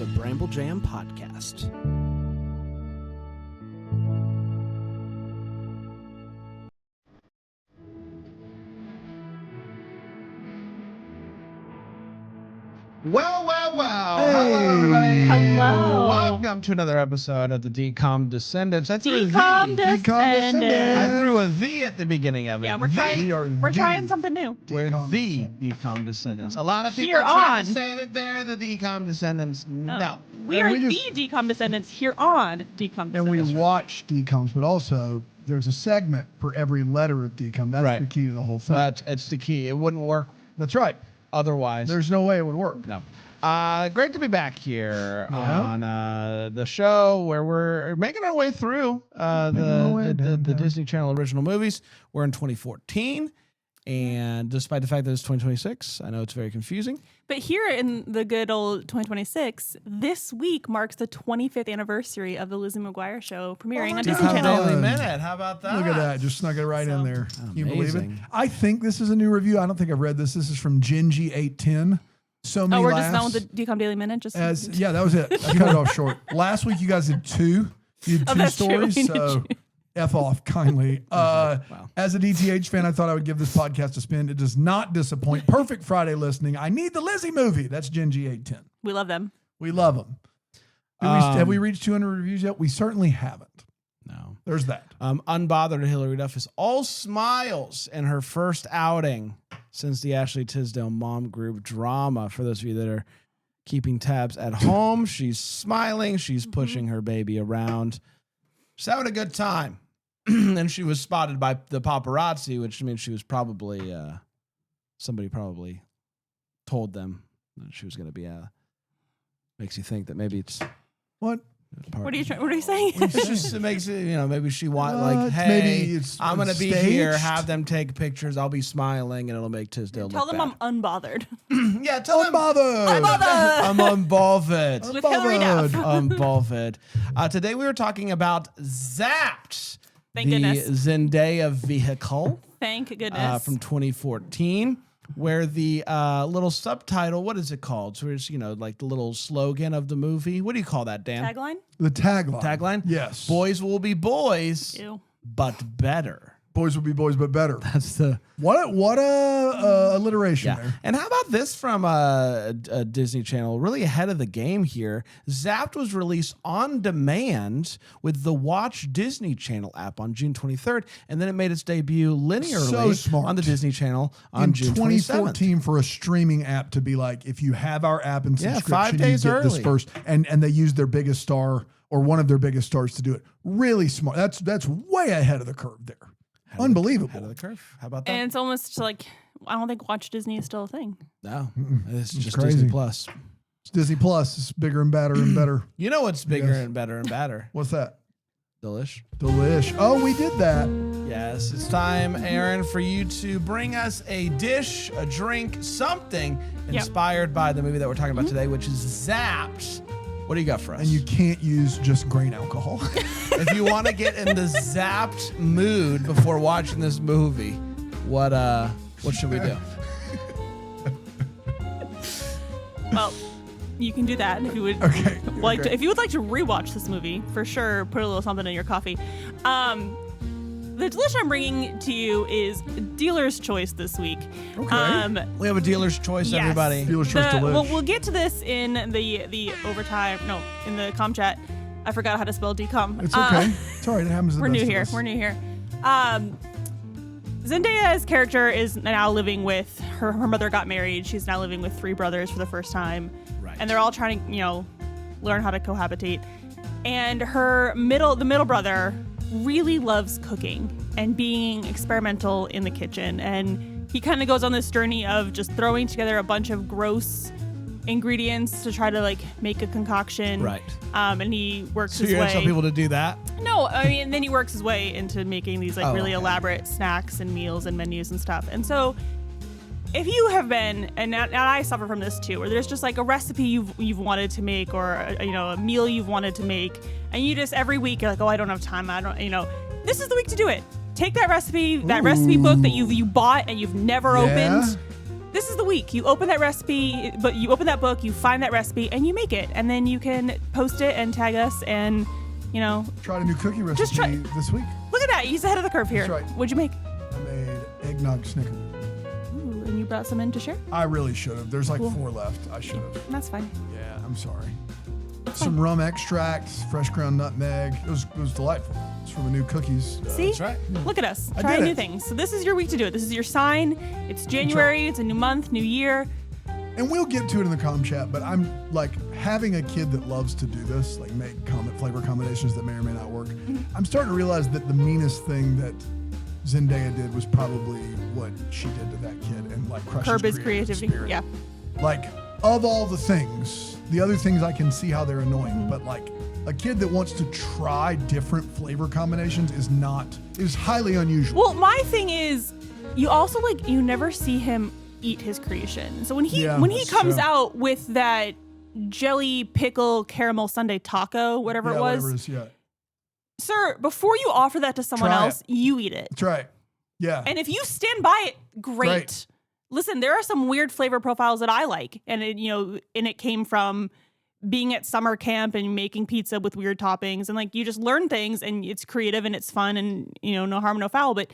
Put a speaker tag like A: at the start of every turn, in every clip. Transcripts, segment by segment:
A: is a Bramble Jam podcast. Well.
B: Hey.
A: Hello, everybody.
C: Hello.
A: Welcome to another episode of the DCOM Descendants. I threw
C: DCOM
A: a
C: Descendants.
A: I threw a V at the beginning of it.
C: Yeah, we're trying something new.
A: We're the DCOM Descendants. A lot of people
C: Here
A: try
C: on.
A: to say that they're the DCOM Descendants. No.
C: We are the DCOM Descendants here on DCOM Descendants.
B: And we watch DCOMs, but also there's a segment for every letter of DCOM. That's
A: Right.
B: the key to the whole thing.
A: It's the key. It wouldn't work
B: That's right.
A: otherwise.
B: There's no way it would work.
A: No. Great to be back here
B: Yeah.
A: on the show where we're making our way through the Disney Channel original movies. We're in 2014, and despite the fact that it's 2026, I know it's very confusing.
C: But here in the good old 2026, this week marks the 25th anniversary of the Lizzie McGuire Show premiering on Disney
B: Disney
C: Channel.
B: Channel.
A: Minute. How about that?
B: Look at that. Just snuck it right in there. Can you believe it?
A: Amazing.
B: I think this is a new review. I don't think I've read this. This is from Genji810. So many
C: Oh, we're
B: laughs.
C: just done with the DCOM Daily Minute?
B: Yeah, that was it. I cut it off short. Last week you guys did two. You did two
C: that's true.
B: stories,
C: We did
B: so F off kindly. As a DTH fan, I thought I would give this podcast a spin. It does not disappoint. Perfect Friday listening. I need the Lizzie movie. That's Genji810.
C: We love them.
B: We love them. Have we reached 200 reviews yet? We certainly haven't.
A: No.
B: There's that.
A: Unbothered Hillary Duff is all smiles in her first outing since the Ashley Tisdale mom group drama. For those of you that are keeping tabs at home, she's smiling. She's pushing her baby around. She's having a good time. And she was spotted by the paparazzi, which means she was probably, somebody probably told them that she was going to be makes you think that maybe it's...
B: What?
C: What are you saying?
A: It's just, it makes it, maybe she want
B: Maybe
A: hey,
B: it's
A: I'm going to be
B: staged.
A: here, have them take pictures, I'll be smiling, and it'll make Tisdale
C: Tell
A: look
C: them
A: bad.
C: I'm unbothered.
A: Yeah, tell them
B: Unbothered.
A: I'm unbothered.
C: With Hillary Duff.
A: Unbothered. Today we were talking about Zapped,
C: Thank
A: the
C: goodness.
A: Zendaya vehicle
C: Thank goodness.
A: from 2014. Where the little subtitle, what is it called? So it's, like the little slogan of the movie. What do you call that, Dan?
C: Tagline?
B: The tagline.
A: Tagline?
B: Yes.
A: Boys will be boys,
C: Ew.
A: but better.
B: Boys will be boys, but better.
A: That's the...
B: What a alliteration there.
A: And how about this from a Disney Channel? Really ahead of the game here. Zapped was released on demand with the Watch Disney Channel app on June 23rd, and then it made its debut linearly
B: So smart.
A: on the Disney Channel on
B: In
A: June
B: 2014
A: 27th.
B: for a streaming app to be like, if you have our app and
A: Yeah,
B: subscription,
A: 5 days
B: you get this
A: early.
B: first. And they use their biggest star or one of their biggest stars to do it. Really smart. That's way ahead of the curve there. Unbelievable.
A: Ahead of the curve. How about that?
C: And it's almost like, I don't think Watch Disney is still a thing.
A: No, it's just
B: crazy.
A: Disney Plus.
B: It's Disney Plus. It's bigger and better and better.
A: You know what's bigger
B: Yes.
A: and better and better?
B: What's that?
A: Delish.
B: Delish. Oh, we did that.
A: Yes, it's time, Aaron, for you to bring us a dish, a drink, something inspired by the movie that we're talking about today, which is Zapped. What do you got for us?
B: And you can't use just grain alcohol.
A: If you want to get in the Zapped mood before watching this movie, what should we do?
C: Well, you can do that if you would
B: Okay.
C: like to. If you would like to rewatch this movie, for sure, put a little something in your coffee. The dish I'm bringing to you is dealer's choice this week.
B: Okay.
A: We have a dealer's choice,
C: Yes.
A: everybody.
B: Dealer's choice delish.
C: Well, we'll get to this in the overtime. No, in the comm chat. I forgot how to spell decom.
B: It's okay. It's all right. It happens to the
C: We're new
B: best of
C: here.
B: us.
C: We're new here. Zendaya's character is now living with her mother got married. She's now living with 3 brothers for the first time.
A: Right.
C: And they're all trying to, learn how to cohabitate. And the middle brother really loves cooking and being experimental in the kitchen. And he kind of goes on this journey of just throwing together a bunch of gross ingredients to try to make a concoction.
A: Right.
C: And he works
A: So
C: his
A: you're
C: way.
A: going to tell people to do that?
C: No, I mean, and then he works his way into making these really
A: okay.
C: elaborate snacks and meals and menus and stuff. And so, if you have been, and I suffer from this too, where there's just a recipe you've wanted to make, or a meal you've wanted to make, and you just every week you're like, oh, I don't have time. I don't, this is the week to do it. Take that recipe book that you bought and you've never opened. this is the week. You open that recipe, but you open that book, you find that recipe, and you make it. And then you can post it and tag us and,
B: Tried a new cookie recipe
C: Just try-
B: this week.
C: look at that. He's ahead of the curve here.
B: That's right.
C: What'd you make?
B: I made eggnog snickerdoodle.
C: Ooh, and you brought some in to share?
B: I really should have. There's like
C: Cool.
B: 4 left. I should have.
C: That's fine.
B: Yeah, I'm sorry. Some rum extract, fresh ground nutmeg. It was delightful. It's from the new cookies.
C: See?
A: That's right.
C: Look at us.
B: I
C: Trying
B: did
C: new
B: it.
C: things. So this is your week to do it. This is your sign. It's January. It's a new month, new year.
B: And we'll get to it in the comm chat, but I'm like having a kid that loves to do this, like make flavor combinations that may or may not work. I'm starting to realize that the meanest thing that Zendaya did was probably what she did to that kid and like crush
C: Curb his
B: his
C: creativity.
B: spirit.
C: Yeah.
B: Like of all the things, the other things I can see how they're annoying, but like a kid that wants to try different flavor combinations is highly unusual.
C: Well, my thing is, you also you never see him eat his creation. So when he
B: that's
C: comes
B: true.
C: out with that jelly pickle caramel sundae taco, whatever it was,
B: Whatever it is, yeah.
C: sir, before you offer that to someone
B: Try
C: else, you eat it.
B: That's right. Yeah.
C: And if you stand by it, great.
B: Great.
C: Listen, there are some weird flavor profiles that I like, and it came from being at summer camp and making pizza with weird toppings, and you just learn things, and it's creative and it's fun, and no harm, no foul. But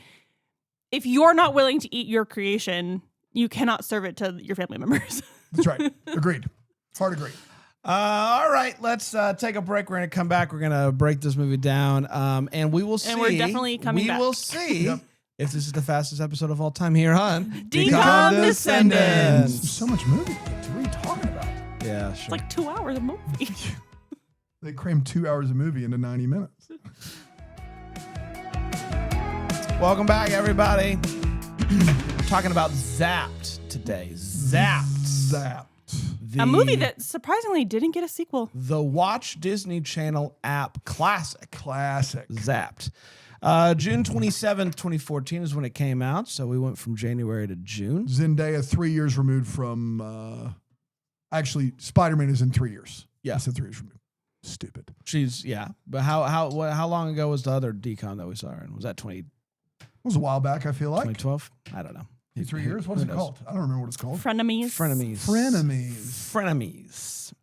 C: if you're not willing to eat your creation, you cannot serve it to your family members.
B: That's right. Agreed. Hard agreed.
A: All right, let's take a break. We're going to come back. We're going to break this movie down, and we will see.
C: And we're definitely coming back.
A: We will see
B: Yep.
A: if this is the fastest episode of all time here on
C: Decom Descendants.
B: There's so much movie. What are you talking about?
A: Yeah,
C: It's
A: sure.
C: like 2 hours of movie.
B: They crammed 2 hours of movie into 90 minutes.
A: Welcome back, everybody. We're talking about Zapped today. Zapped.
C: A movie that surprisingly didn't get a sequel.
A: The Watch Disney Channel app classic.
B: Classic.
A: Zapped. June 27th, 2014 is when it came out. So we went from January to June.
B: Zendaya, 3 years removed from. Actually, Spider-Man is in 3 years.
A: Yeah.
B: I said 3 years removed. Stupid.
A: But how long ago was the other decon that we saw her in? Was that 2012?
B: It was a while back, I feel like.
A: I don't know.
B: 3 years? What is it called? I don't remember what it's called.
C: Frenemies.
B: Frenemies.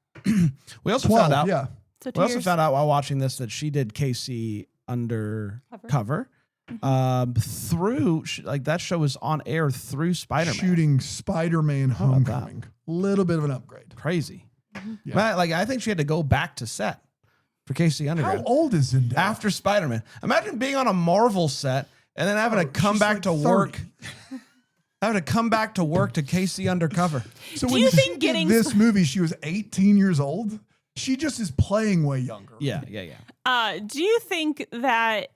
A: We also
B: 12,
A: found out.
B: yeah.
C: So 2
A: We also
C: years.
A: found out while watching this that she did Casey Undercover. Through that show was on air through Spider-Man.
B: Shooting Spider-Man
A: How about that?
B: Homecoming. Little bit of an upgrade.
A: Crazy.
B: Yeah.
A: Man, I think she had to go back to set for Casey
B: How
A: Undergrad
B: old is Zendaya?
A: after Spider-Man. Imagine being on a Marvel set and then having to come
B: she's
A: back
B: like
A: to
B: 30.
A: work. Having to come back to work to Casey Undercover.
B: So
C: Do
B: when
C: you
B: she
C: think
B: did
C: getting
B: this movie, she was 18 years old. She just is playing way younger.
A: Yeah.
C: Do you think that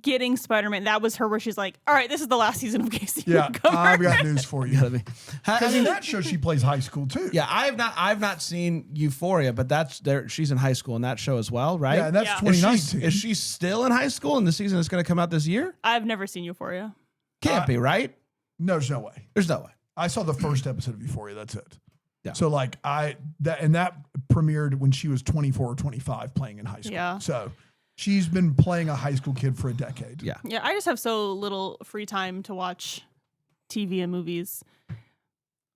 C: getting Spider-Man, that was her where she's like, all right, this is the last season of Casey
B: Yeah,
C: Undercover.
B: I've got news for you.
A: Gotta be.
B: Because in that show, she plays high school too.
A: Yeah, I've not seen Euphoria, but that's there. She's in high school in that show as well, right?
B: Yeah, and that's
C: Yeah.
B: 2019.
A: Is she still in high school in the season that's going to come out this year?
C: I've never seen Euphoria.
A: Can't be, right?
B: No, there's no way.
A: There's no way.
B: I saw the first episode of Euphoria. That's it.
A: Yeah.
B: So that premiered when she was 24 or 25 playing in high school.
C: Yeah.
B: So she's been playing a high school kid for a decade.
A: Yeah.
C: Yeah, I just have so little free time to watch TV and movies.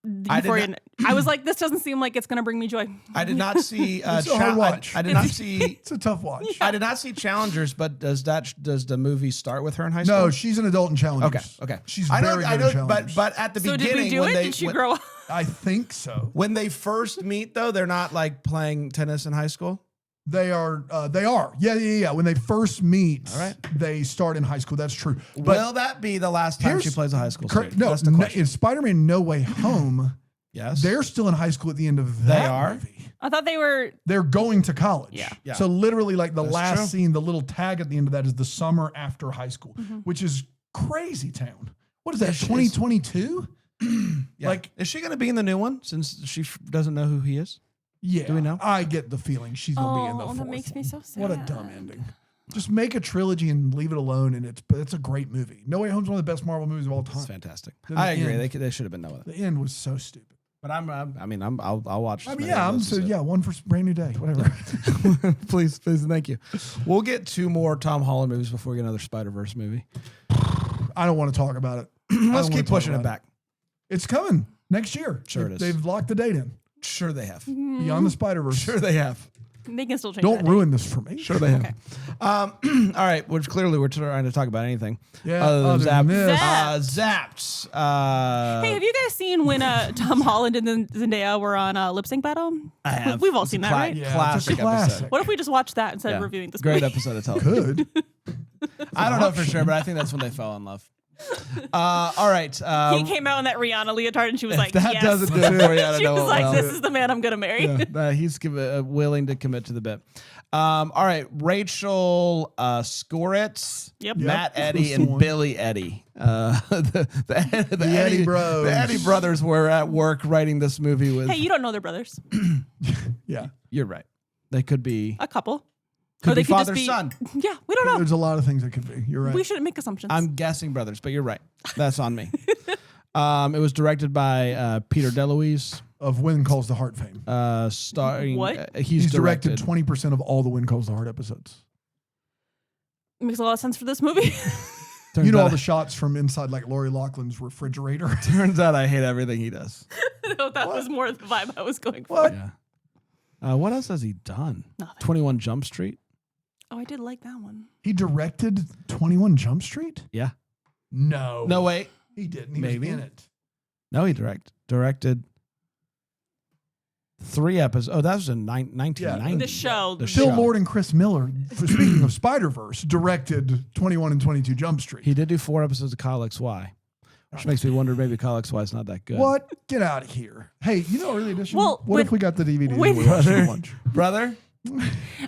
C: Euphoria, I was like, this doesn't seem like it's going to bring me joy.
A: I did not see.
B: It's a hard watch.
A: I did not see.
B: It's a tough watch.
A: I did not see Challengers, but does the movie start with her in high school?
B: No, she's an adult in Challengers.
A: Okay.
B: She's
A: I know,
B: very
A: I
B: good
A: know,
B: in Challengers.
A: but at the
C: So
A: beginning,
C: did we do
A: when
C: it?
A: they
C: Did she
A: when,
C: grow up?
B: I think so.
A: when they first meet, though, they're not like playing tennis in high school.
B: They are. Yeah. When they first meet,
A: All right.
B: they start in high school. That's true. But
A: Will that be the last time she
B: here's-
A: plays a high school
B: correct-
A: student?
B: no,
A: That's the question.
B: in Spider-Man No Way Home,
A: Yes.
B: they're still in high school at the end of that
A: They are?
B: movie.
C: I thought they were.
B: They're going to college.
C: Yeah.
B: So literally, like the
A: That's
B: last
A: true.
B: scene, the little tag at the end of that is the summer after high school,
C: Mm-hmm.
B: which is crazy town. What is that?
A: It is.
B: 2022?
A: Yeah.
B: Like,
A: is she going to be in the new one since she doesn't know who he is?
B: yeah.
A: Do we know?
B: I get the feeling she's gonna be in the
C: Oh,
B: fourth
C: that makes me
B: one.
C: so sad.
B: What a dumb ending. Just make a trilogy and leave it alone, and it's a great movie. No Way Home's one of the best Marvel movies of all
A: It's
B: time.
A: fantastic.
B: Then the
A: I agree.
B: end.
A: They should have been no other.
B: The end was so stupid.
A: But I'll watch.
B: I
A: as
B: mean,
A: many
B: yeah,
A: of
B: I'm
A: those
B: so
A: as
B: yeah, one for brand new day, whatever.
A: please, thank you. We'll get 2 more Tom Holland movies before we get another Spider-Verse movie.
B: I don't want to talk about it.
A: Let's
B: don't wanna
A: keep
B: talk
A: pushing it
B: about
A: back.
B: It's coming next year.
A: Sure it is.
B: They've locked the date in.
A: Sure they have.
B: Beyond the Spider-Verse.
A: Sure they have.
C: They can still change.
B: Don't
C: that
B: ruin this for me.
A: Sure they have. All right, which clearly we're trying to talk about anything.
B: Yeah,
A: Other than
B: other than this.
A: Zapped.
C: Hey, have you guys seen when Tom Holland and then Zendaya were on Lip Sync Battle?
A: I have.
C: We've all
A: It's
C: seen
A: a
C: that, right?
B: Yeah, it's a
A: Classic
B: classic.
A: episode.
C: What if we just watched that instead of
A: Yeah.
C: reviewing this
A: Great
C: movie?
A: episode of television.
B: Good.
A: I don't know for sure, but I think that's when they fell in love. All right.
C: He came out in that Rihanna leotard and she was like,
A: that
C: yes.
A: doesn't do it for you. I don't
C: She
A: know
C: was
A: what
C: like,
A: will.
C: this is the man I'm going to marry.
A: He's willing to commit to the bit. All right, Rachel Skoritz,
C: Yep.
A: Matt
B: That's
A: Eddy,
B: the
A: and
B: one.
A: Billy Eddy. The
B: Eddy bros.
A: The Eddy brothers were at work writing this movie with.
C: Hey, you don't know they're brothers.
B: Yeah.
A: You're right. They could be.
C: A couple.
A: Could
C: Or they
A: be
C: could just
A: father
C: be-
A: son.
C: Yeah, we don't know.
B: There's a lot of things that could be. You're right.
C: We shouldn't make assumptions.
A: I'm guessing brothers, but you're right. That's on me. It was directed by Peter DeLuise.
B: Of When Calls the Heart fame.
A: Starring.
C: What?
A: He's
B: directed 20% of all the When Calls the Heart episodes.
C: Makes a lot of sense for this movie.
A: Turns
B: You know
A: out
B: all the shots from inside like Lori Loughlin's refrigerator.
A: Turns out I hate everything he does.
C: No, that was more the vibe I was going for.
B: What?
A: Yeah. What else has he done?
C: Nothing.
A: 21 Jump Street.
C: Oh, I did like that one.
B: He directed 21 Jump Street?
A: Yeah.
B: No.
A: No, wait.
B: He didn't. He
A: Maybe.
B: was in it.
A: No, he directed 3 episodes. Oh, that was in 1990.
C: The show.
A: The
B: Phil
A: show.
B: Lord and Chris Miller, speaking of Spider-Verse, directed 21 and 22 Jump Street.
A: He did do 4 episodes of Kyle XY, which makes me wonder maybe Kyle XY is not that good.
B: What? Get out of here. Hey, you know early edition?
C: Well,
B: what if we got the DVD
C: when-
B: and we watched it at lunch?
A: Brother,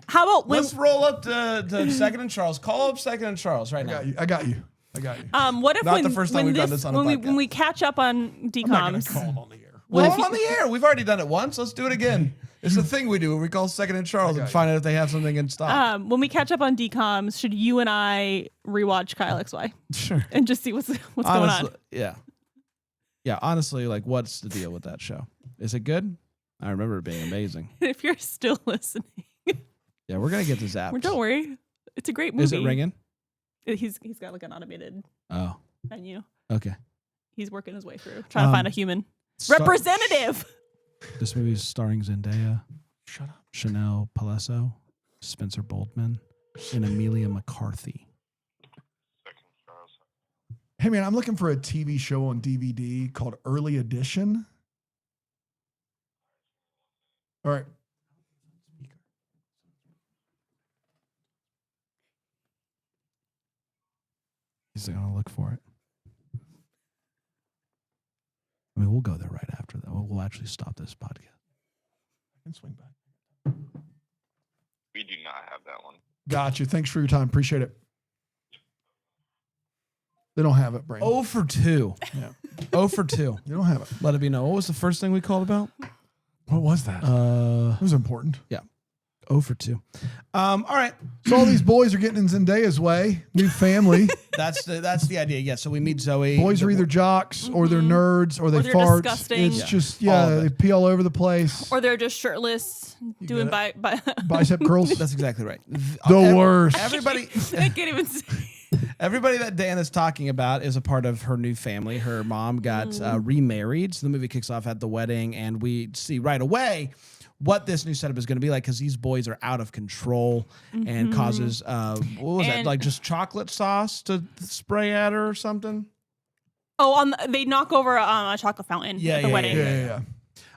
C: How about when?
A: let's roll up to Second and Charles. Call up Second and Charles right now.
B: I got you.
C: What if
A: Not
C: when
A: the first time
C: when
A: we've done this on a
C: when
A: podcast.
C: we catch up on
B: I'm not going
C: DComs?
B: to call it on the air.
A: Well,
C: if
A: I'm on the air. We've already done it once. Let's do it again. It's a thing we do where we call Second and Charles and find out if they have something in stock.
C: When we catch up on DComs, should you and I rewatch Kyle XY
A: Sure.
C: and just see what's going
A: Honestly,
C: on?
A: yeah. Yeah, honestly, like, what's the deal with that show? Is it good? I remember it being amazing.
C: If you're still listening,
A: Yeah, we're going to get to Zapped.
C: don't worry, it's a great movie.
A: Is it ringing?
C: He's got like an automated
A: Oh,
C: menu.
A: okay.
C: He's working his way through, trying to find a human
A: Star-
C: representative.
A: This movie is starring Zendaya,
B: Shut up.
A: Chanel Palesso, Spencer Boldman, and Amelia McCarthy.
B: Hey, man, I'm looking for a TV show on DVD called Early Edition. All right.
A: He's going to look for it. I mean, we'll go there right after that. We'll actually stop this podcast.
B: I can swing back.
D: We do not have that one.
B: Gotcha. Thanks for your time. Appreciate it. They don't have it, Brandon.
A: 0 for 2.
B: Yeah.
A: 0 for 2.
B: They don't have it.
A: Let it be known. What was the first thing we called about?
B: What was that? It was important.
A: 0 for 2. All right.
B: So all these boys are getting in Zendaya's way. New family.
A: That's the idea. Yeah. So we meet Zoe.
B: Boys are either jocks or they're nerds or they
C: Or they're
B: fart.
C: disgusting.
B: It's
C: Yeah.
B: just,
A: All of
B: they
A: it.
B: pee all over the place.
C: Or they're just shirtless, doing
B: get
C: by
B: Bicep curls.
A: That's exactly right.
B: The worst.
A: Everybody,
C: I can't even see.
A: everybody that Dan is talking about is a part of her new family. Her mom got remarried. So the movie kicks off at the wedding, and we see right away what this new setup is going to be like because these boys are out of control and causes what was that,
C: And-
A: like just chocolate sauce to spray at her or something?
C: Oh, they knock over a chocolate fountain
A: Yeah,
C: at the
A: yeah,
C: wedding.
B: Yeah.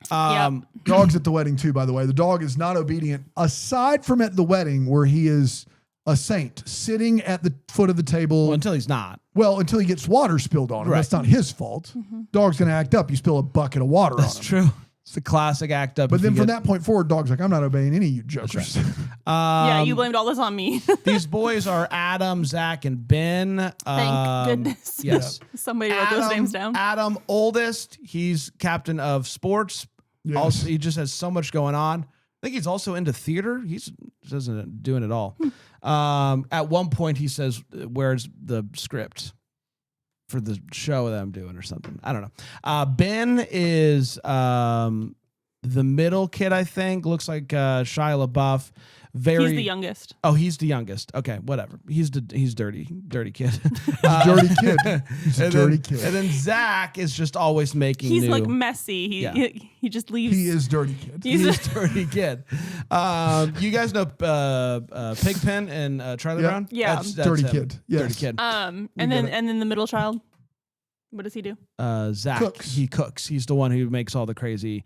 A: Um,
B: Dog's at the wedding too, by the way. The dog is not obedient, aside from at the wedding where he is a saint, sitting at the foot of the table.
A: well, until he's not.
B: Well, until he gets water spilled on him.
A: Right.
B: That's not his fault. Dog's going to act up. You spill a bucket of water
A: That's
B: on him.
A: true. It's the classic act up.
B: But
A: if
B: then
A: you
B: from
A: get-
B: that point forward, Dog's like, I'm not obeying any of you jokers.
C: Yeah, you blamed all this on me.
A: These boys are Adam, Zach, and Ben.
C: Thank goodness.
A: Yes.
C: Somebody wrote those names down.
A: Adam, oldest. He's captain of sports.
B: Yes.
A: Also, he just has so much going on. I think he's also into theater. He's doesn't doing it all. At one point, he says, "Where's the script for the show that I'm doing or something?" I don't know. Ben is the The middle kid, I think, looks like Shia LaBeouf.
C: He's the youngest.
A: Oh, he's the youngest. Okay, whatever. He's dirty kid.
B: Dirty kid. He's a dirty kid.
A: And then Zach is just always making.
C: He's
A: new.
C: like messy. He just leaves.
B: He is dirty kid.
A: He's a dirty kid. You guys know Pigpen and Charlie
B: Yeah.
A: Brown?
C: Yeah.
B: That's dirty
A: him.
B: kid. Yes.
A: Dirty kid.
C: and then the middle child. What does he do?
A: Zach.
B: Cooks.
A: He cooks. He's the one who makes all the crazy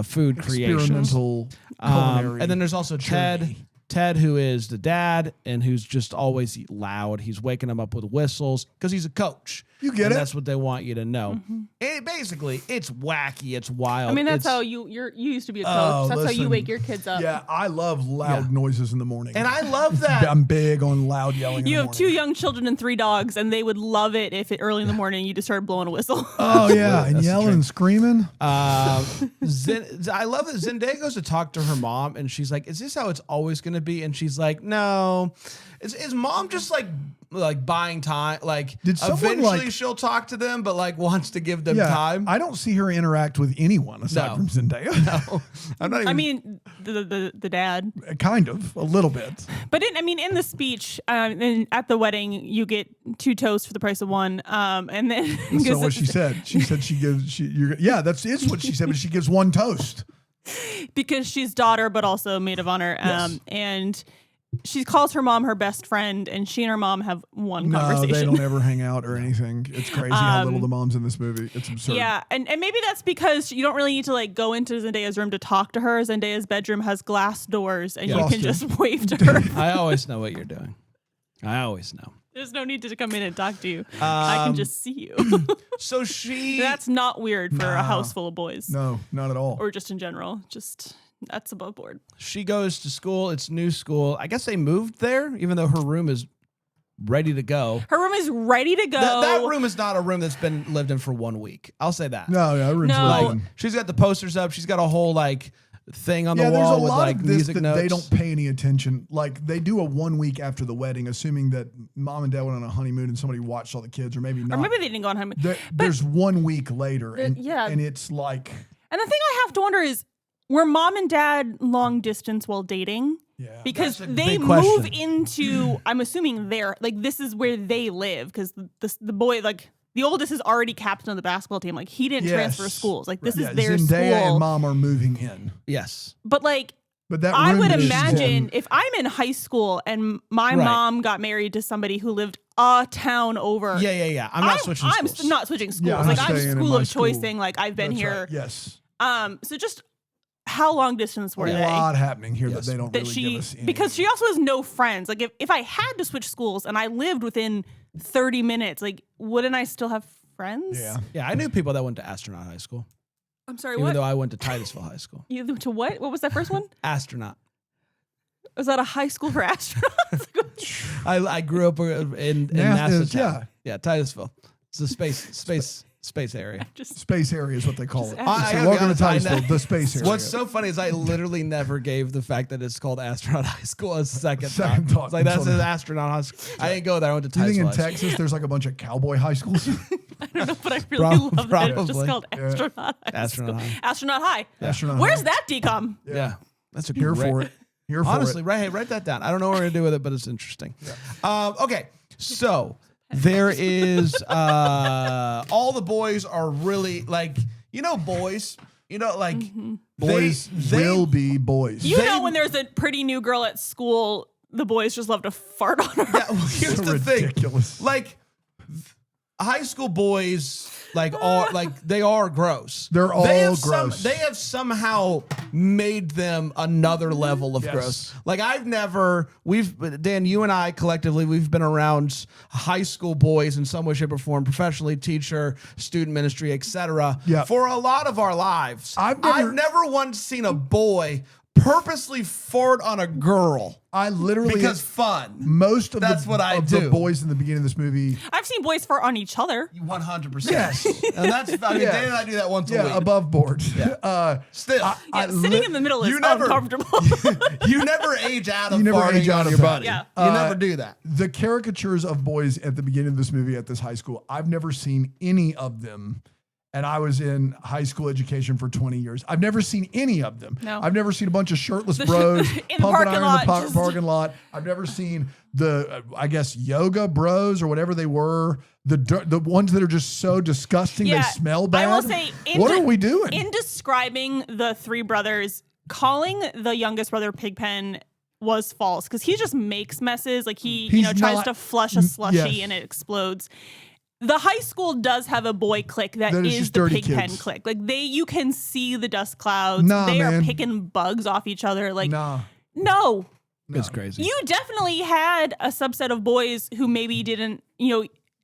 A: food creations.
B: Experimental culinary
A: And then there's also
B: journey.
A: Ted, who is the dad and who's just always loud. He's waking them up with whistles because he's a coach.
B: You get
A: and
B: it?
A: That's what they want you to know. Basically, it's wacky. It's wild.
C: I mean, that's
A: it's,
C: how you used to be a coach.
B: Oh,
C: That's how you
B: listen.
C: wake your kids up.
B: Yeah, I love loud noises in the morning.
A: And I love that.
B: I'm big on loud yelling.
C: You
B: in
C: have
B: the
C: 2
B: morning.
C: young children and 3 dogs, and they would love it if early in the morning you just started blowing a whistle.
B: Oh yeah, and
A: That's the
B: yelling
A: trick.
B: and screaming.
A: I love that Zendaya goes to talk to her mom, and she's like, "Is this how it's always going to be?" And she's like, "No." Is mom just like buying time? Like,
B: Did someone,
A: eventually
B: like-
A: she'll talk to them, but like wants to give them
B: Yeah,
A: time.
B: I don't see her interact with anyone aside
A: No.
B: from Zendaya.
A: No, I'm not even.
C: I mean, the dad.
B: Kind of, a little bit.
C: But in the speech, and at the wedding, you get 2 toasts for the price of 1. And then
B: So what she said, she gives that's what she said, but she gives 1 toast.
C: because she's daughter, but also maid of honor.
B: Yes.
C: And she calls her mom her best friend, and she and her mom have one
B: No,
C: conversation.
B: they don't ever hang out or anything. It's crazy how little the mom's in this movie. It's absurd.
C: Yeah, and maybe that's because you don't really need to like go into Zendaya's room to talk to her. Zendaya's bedroom has glass doors, and you can
B: Frosted.
C: just wave to her.
A: I always know what you're doing. I always know.
C: There's no need to come in and talk to you. I can just see you.
A: So she.
C: That's not weird for a house full of boys,
B: No, not at all.
C: or just in general. Just that's above board.
A: She goes to school. It's new school. I guess they moved there, even though her room is ready to go.
C: Her room is ready to go.
A: That room is not a room that's been lived in for 1 week. I'll say that.
B: No, that room's
C: No.
B: living.
A: She's got the posters up. She's got a whole like thing on the
B: Yeah, there's a
A: wall with
B: lot
A: like
B: of this
A: music
B: that
A: notes.
B: they don't pay any attention. Like they do a 1 week after the wedding, assuming that mom and dad went on a honeymoon and somebody watched all the kids, or maybe not.
C: or maybe they didn't go on honeymoon.
B: There's 1 week later, and
C: yeah.
B: and it's like,
C: And the thing I have to wonder is, were mom and dad long distance while dating?
B: yeah,
C: Because
A: That's a
C: they
A: big
C: move
A: question.
C: into, I'm assuming they're like, this is where they live. Because the boy, like the oldest is already captain of the basketball team. Like he didn't transfer schools. Like this
B: Yeah,
C: is their
B: Zendaya
C: school.
B: and mom are moving in,
A: Yes.
C: But like,
B: but that
C: I
B: room
C: would
B: is
C: imagine
B: one-
C: if I'm in high school and my
A: Right.
C: mom got married to somebody who lived a town over.
A: Yeah. I'm not switching
C: I'm
A: schools.
C: not switching schools.
B: Yeah, I'm
C: like
B: not
C: I'm
B: staying in
C: school
B: my
C: of choice
B: school.
C: thing. Like I've been
B: That's
C: here.
B: right, yes,
C: So just how long distance were
B: a
C: they?
B: lot happening here
A: Yes.
B: that they don't
C: That
B: really
C: she
B: give us. Any.
C: because she also has no friends. Like if I had to switch schools and I lived within 30 minutes, like wouldn't I still have friends?
B: Yeah.
A: Yeah, I knew people that went to astronaut high school,
C: I'm sorry.
A: even
C: What?
A: though I went to Titusville High School.
C: You to what? What was that first one?
A: Astronaut.
C: Was that a high school for astronauts?
A: I grew up in
B: NASA
A: NASA
B: is-
A: town. Yeah, Titusville. It's a space area.
C: Just
B: Space area is what they call it.
C: I
B: So
A: gotta be
B: welcome to
A: honest, I
B: Titusville,
A: know-
B: the space area.
A: What's so funny is I literally never gave the fact that it's called astronaut high school a second
B: Second
A: thought.
B: thought
A: It's like that's
B: until
A: an
B: now.
A: astronaut high school. I didn't go there. I went to
B: Do you think in
A: Titusville. High School.
B: Texas there's like a bunch of cowboy high schools?
C: I don't know, but I really love that it's just
A: probably.
C: called astronaut. High
A: Astronaut
C: School.
A: high.
C: Astronaut high.
B: Astronaut
C: Where's
B: high.
C: that decom?
A: Yeah. That's a
B: Here
A: great,
B: for it. Here for
A: Honestly,
B: it.
A: write that down. I don't know what we're gonna do with it, but it's interesting. Okay, so there is all the boys are really like boys. Like
B: Boys
A: they-
B: will be boys.
C: You
A: They-
C: know when there's a pretty new girl at school, the boys just love to fart on her.
A: Yeah, well, here's
B: So
A: the thing.
B: ridiculous.
A: Like high school boys, they are gross.
B: They're all
A: they have
B: gross.
A: They have somehow made them another level of
B: Yes.
A: gross. Like Dan, you and I collectively, we've been around high school boys in some way, shape, or form, professionally, teacher, student ministry, etc.
B: Yeah.
A: For a lot of our lives.
B: I've
A: I've
B: never-
A: never once seen a boy purposely fart on a girl
B: I literally
A: because fun.
B: most of
A: That's what I
B: the
A: do.
B: boys in the beginning of this movie.
C: I've seen boys fart on each other.
A: 100%.
B: Yes.
A: And that's, I mean,
B: Yeah.
A: Dan and I do that once a
B: Yeah,
A: week.
B: above board.
A: Still,
C: Yeah, sitting in the middle is
A: you never-
C: uncomfortable.
A: you never age out of
B: You never
A: farting
B: age out
A: on
B: of
A: your
B: that.
A: body.
C: Yeah.
A: You never do that.
B: The caricatures of boys at the beginning of this movie at this high school, I've never seen any of them and I was in high school education for 20 years. I've never seen any of them.
C: No.
B: I've never seen a bunch of shirtless bros
C: in the
B: pumping
C: parking
B: iron
C: lot,
B: in the
C: just-
B: parking lot. I've never seen the, I guess, yoga bros or whatever they were. The ones that are just so disgusting, they smell bad.
C: I will say,
B: what are we doing?
C: In describing the three brothers, calling the youngest brother Pigpen was false because he just makes messes. Like he, tries to flush a slushy and it explodes. The high school does have a boy clique that is the Pigpen clique. Like you can see the dust clouds. They are picking bugs off each other. Like no.
A: It's crazy.
C: You definitely had a subset of boys who maybe didn't,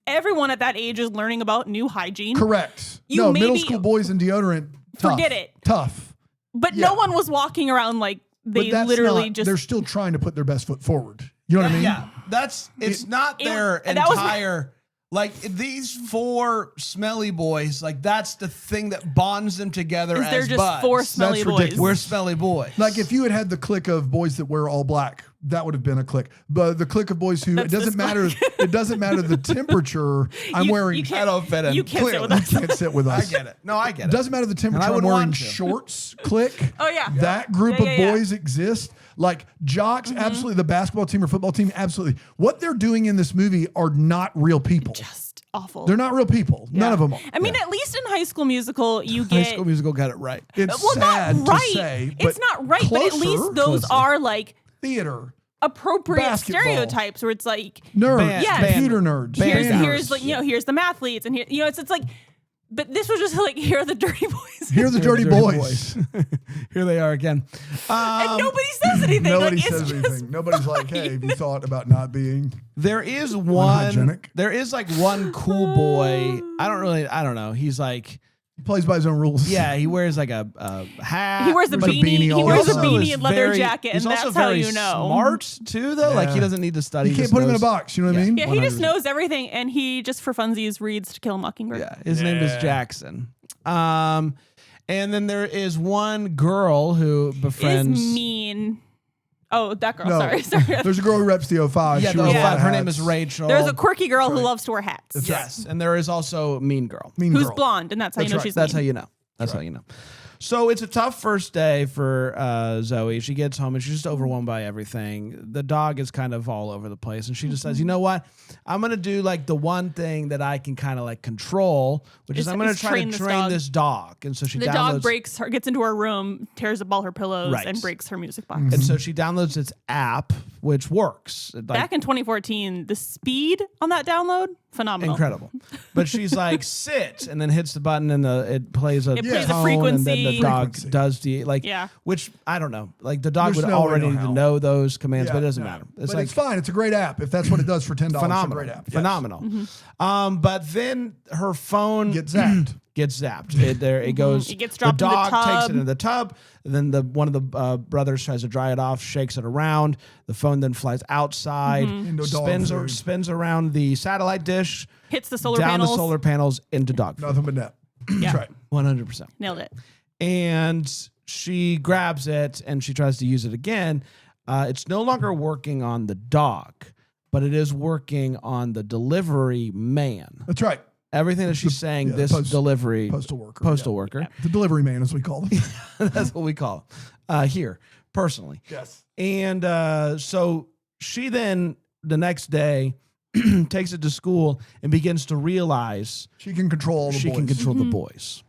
C: everyone at that age is learning about new hygiene.
B: Correct. Middle school boys and deodorant, tough.
C: Forget it.
B: Tough.
C: But no one was walking around like they literally
B: they're still trying to put their best foot forward. You know what I mean?
A: Yeah. It's not their entire... Like these four smelly boys, like that's the thing that bonds them together as
C: they're just
A: buds.
C: four smelly boys.
A: We're smelly boys.
B: Like if you had the clique of boys that wear all black, that would have been a clique. But the clique of boys who it doesn't matter the temperature I'm wearing.
A: I don't fit in.
C: You can't sit with us.
B: You can't sit with us.
A: I get it. No, I get it.
B: Doesn't matter the temperature I'm wearing shorts clique.
C: Oh yeah.
B: That group of boys exist. Like jocks, absolutely. The basketball team or football team, absolutely. What they're doing in this movie are not real people.
C: Just awful.
B: They're not real people. None of them are.
C: I mean, at least in High School Musical, you get...
A: High School Musical got it right.
B: It's
C: sad
B: not right. To say, but
C: it's not right, but at least those are like...
B: Theater.
C: Appropriate
B: Basketball.
C: Stereotypes where it's like...
B: Nerds. Computer nerds.
C: Here's like, here's the mathletes and here, it's like... But this was just like, here are the dirty boys.
B: Here are the dirty boys.
A: Here they are again.
C: And nobody says anything.
B: Nobody says anything. Nobody's like, hey, have you thought about not being
A: There is
B: unhygienic?
A: There is like one cool boy. I don't know. He's like...
B: He plays by his own rules.
A: Yeah, he wears like a hat.
C: He wears a beanie. He wears a beanie and leather jacket, and that's how you know.
A: Smart too, though. Like he doesn't need to study.
B: You can't put him in a box. You know what I mean?
C: Yeah, he just knows everything, and he just for funsies reads To Kill a Mockingbird.
A: Yeah, his name is Jackson. And then there is one girl who befriends.
C: Is mean. Oh, that girl.
B: No.
C: Sorry.
B: There's a girl who reps the 05.
A: Yeah,
B: She
A: the
B: wears a lot
A: 05.
B: of
A: Her name
B: hats.
A: is Rachel.
C: There's a quirky girl who loves to wear hats.
B: That's
A: Yes, and there is also Mean Girl.
C: Who's blonde, and that's how you know she's
A: That's
C: mean.
A: how you know. That's how you know. So it's a tough first day for Zoe. She gets home and she's just overwhelmed by everything. The dog is kind of all over the place. And she decides, you know what? I'm going to do like the one thing that I can kind of like control, which is I'm going to try to train this dog. And so she
C: dog gets into her room, tears up all her pillows, and breaks her music box.
A: And so she downloads its app, which works.
C: Back in 2014, the speed on that download, phenomenal.
A: Incredible. But she's like, sit, and then hits the button and it plays a tone,
C: frequency.
A: and then the dog does which I don't know. Like the dog would already need to know those commands, but it doesn't matter.
B: It's like, it's fine. It's a great app. If that's what it does for $10,
A: phenomenal.
B: It's a great app. Yes.
A: Phenomenal. But then her phone
B: gets zapped.
A: It goes.
C: It gets dropped
A: the dog
C: in the tub.
A: takes it in the tub. Then one of the brothers tries to dry it off, shakes it around. The phone then flies outside, spins around the satellite dish,
C: hits the solar
A: down
C: panels.
A: the solar panels into dog food.
B: Nothing but net.
C: Yeah.
B: That's right.
A: 100%.
C: Nailed it.
A: And she grabs it and she tries to use it again. It's no longer working on the dog, but it is working on the delivery man.
B: That's right.
A: Everything that she's saying, postal worker.
B: The delivery man, as we call them.
A: That's what we call him here, personally.
B: Yes.
A: And so she then, the next day, takes it to school and begins to realize
B: she can control
A: the boys.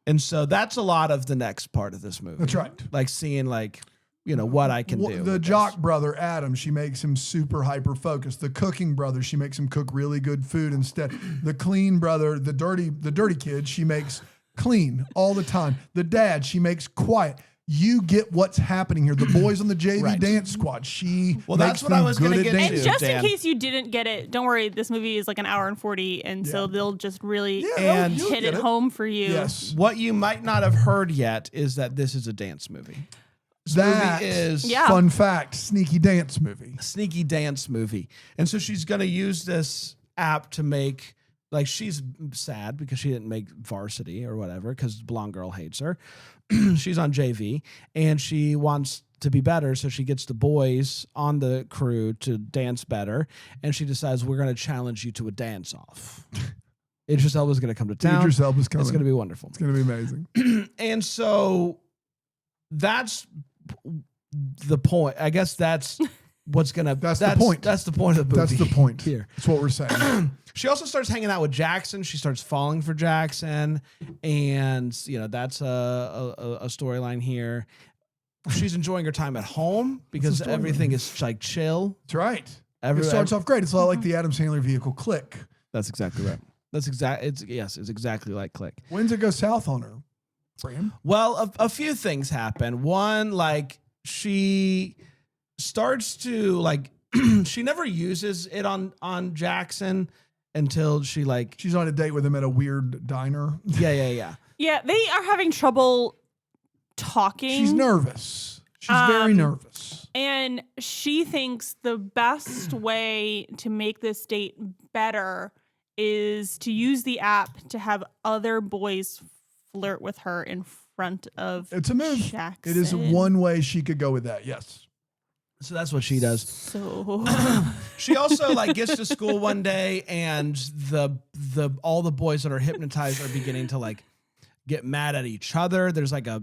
A: And so that's a lot of the next part of this movie.
B: That's right.
A: Like seeing what I can do.
B: The jock brother, Adam, she makes him super hyper focused. The cooking brother, she makes him cook really good food instead. The clean brother, the dirty kid, she makes clean all the time. The dad, she makes quiet. You get what's happening here. The boys on the JV dance squad.
A: That's what I was going to get to.
C: And just in case you didn't get it, don't worry. This movie is like an hour and 40, and so they'll just really hit it home for you.
B: Yes.
A: What you might not have heard yet is that this is a dance movie.
B: That is fun fact. Sneaky dance movie.
A: And so she's going to use this app to make, like, she's sad because she didn't make varsity or whatever because blonde girl hates her. She's on JV and she wants to be better. So she gets the boys on the crew to dance better. And she decides, we're going to challenge you to a dance off. Idris Elba's going to come to town.
B: Idris Elba's coming.
A: It's going to be wonderful.
B: It's going to be amazing.
A: And so that's the point. I guess that's what's going to...
B: That's the point.
A: That's the point of the movie.
B: That's the point.
A: Here.
B: That's what we're saying.
A: She also starts hanging out with Jackson. She starts falling for Jackson. And, you know, that's a storyline here. She's enjoying her time at home because everything is like chill.
B: That's right. It starts off great. It's a lot like the Adam Sandler vehicle Click.
A: That's exactly right. It's exactly like Click.
B: When's it go south on her, Bram?
A: Well, a few things happen. One, like she starts to like she never uses it on Jackson until she's
B: on a date with him at a weird diner.
A: Yeah.
C: Yeah, they are having trouble talking.
B: She's nervous. She's very nervous.
C: And she thinks the best way to make this date better is to use the app to have other boys flirt with her in front of
B: It's a move.
C: Jackson.
B: It is one way she could go with that. Yes.
A: So that's what she does.
C: So
A: She also gets to school one day and all the boys that are hypnotized are beginning to get mad at each other. There's a